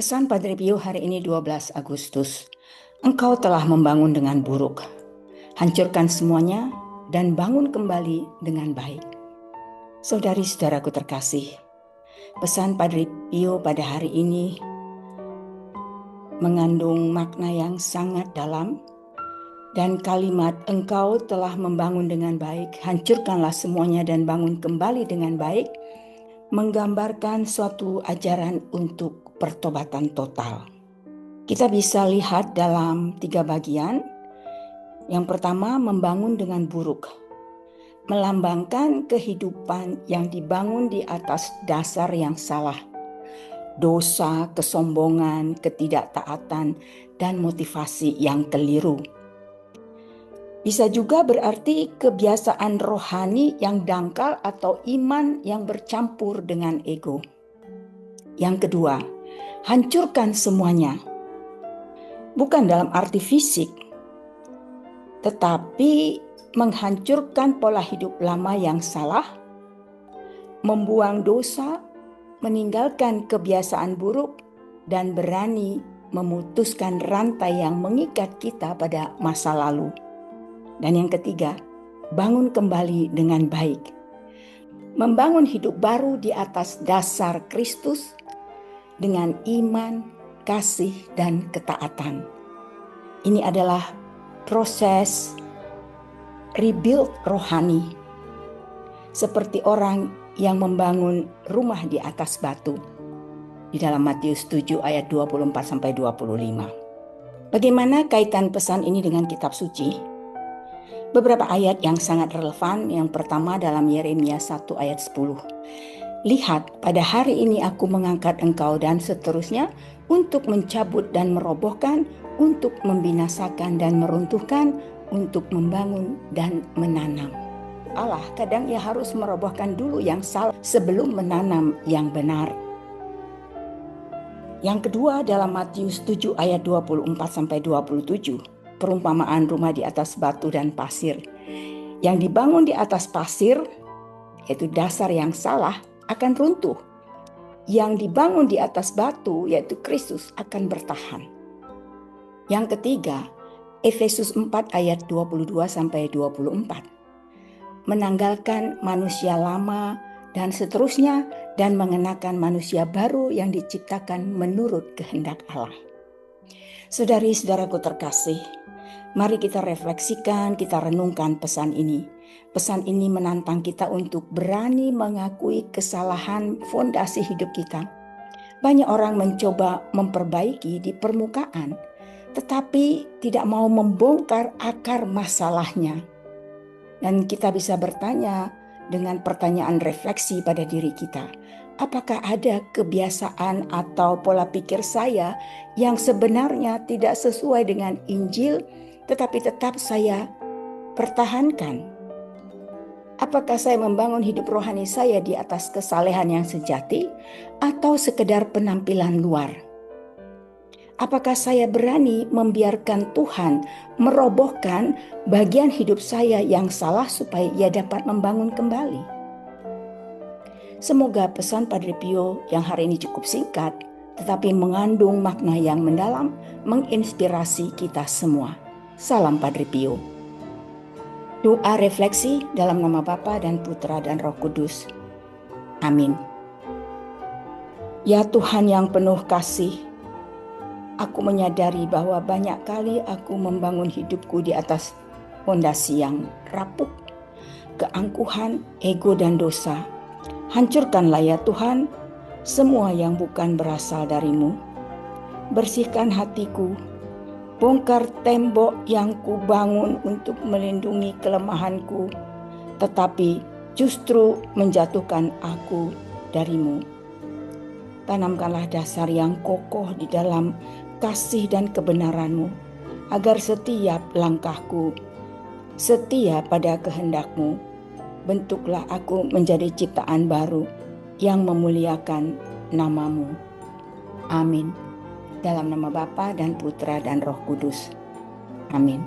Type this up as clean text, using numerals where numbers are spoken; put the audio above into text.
Pesan Padre Pio hari ini 12 Agustus. Engkau telah membangun dengan buruk. Hancurkan semuanya dan bangun kembali dengan baik. Saudari-saudaraku terkasih, pesan Padre Pio pada hari ini mengandung makna yang sangat dalam, dan kalimat engkau telah membangun dengan baik, hancurkanlah semuanya dan bangun kembali dengan baik, menggambarkan suatu ajaran untuk pertobatan total. Kita bisa lihat dalam 3 bagian. Yang pertama, membangun dengan buruk, melambangkan kehidupan yang dibangun di atas dasar yang salah, dosa, kesombongan, ketidaktaatan, dan motivasi yang keliru. Bisa juga berarti kebiasaan rohani yang dangkal atau iman yang bercampur dengan ego. Yang kedua, hancurkan semuanya. Bukan dalam arti fisik, tetapi menghancurkan pola hidup lama yang salah, membuang dosa, meninggalkan kebiasaan buruk, dan berani memutuskan rantai yang mengikat kita pada masa lalu. Dan yang ketiga, bangun kembali dengan baik. Membangun hidup baru di atas dasar Kristus dengan iman, kasih, dan ketaatan. Ini adalah proses rebuild rohani, seperti orang yang membangun rumah di atas batu di dalam Matius 7 ayat 24-25. Bagaimana kaitan pesan ini dengan kitab suci? Beberapa ayat yang sangat relevan. Yang pertama dalam Yeremia 1 ayat 10. Lihat, pada hari ini aku mengangkat engkau dan seterusnya untuk mencabut dan merobohkan, untuk membinasakan dan meruntuhkan, untuk membangun dan menanam. Allah kadang harus merobohkan dulu yang salah sebelum menanam yang benar. Yang kedua dalam Matius 7 ayat 24-27. Perumpamaan rumah di atas batu dan pasir. Yang dibangun di atas pasir, yaitu dasar yang salah, akan runtuh. Yang dibangun di atas batu, yaitu Kristus, akan bertahan. Yang ketiga, Efesus 4 ayat 22-24. Menanggalkan manusia lama dan seterusnya, dan mengenakan manusia baru yang diciptakan menurut kehendak Allah. Saudari-saudaraku terkasih, mari kita refleksikan, kita renungkan pesan ini. Pesan ini menantang kita untuk berani mengakui kesalahan fondasi hidup kita. Banyak orang mencoba memperbaiki di permukaan, tetapi tidak mau membongkar akar masalahnya. Dan kita bisa bertanya dengan pertanyaan refleksi pada diri kita. Apakah ada kebiasaan atau pola pikir saya yang sebenarnya tidak sesuai dengan Injil, tetapi tetap saya pertahankan? Apakah saya membangun hidup rohani saya di atas kesalehan yang sejati atau sekedar penampilan luar? Apakah saya berani membiarkan Tuhan merobohkan bagian hidup saya yang salah supaya Ia dapat membangun kembali? Semoga pesan Padre Pio yang hari ini cukup singkat, tetapi mengandung makna yang mendalam, menginspirasi kita semua. Salam Padre Pio. Doa refleksi dalam nama Bapa dan Putra dan Roh Kudus. Amin. Ya Tuhan yang penuh kasih, aku menyadari bahwa banyak kali aku membangun hidupku di atas fondasi yang rapuh, keangkuhan, ego, dan dosa. Hancurkanlah ya Tuhan semua yang bukan berasal dari-Mu. Bersihkan hatiku, bongkar tembok yang kubangun untuk melindungi kelemahanku, tetapi justru menjatuhkan aku dari-Mu. Tanamkanlah dasar yang kokoh di dalam kasih dan kebenaran-Mu, agar setiap langkahku setia pada kehendak-Mu. Bentuklah aku menjadi ciptaan baru yang memuliakan nama-Mu. Amin. Dalam nama Bapa dan Putra dan Roh Kudus. Amin.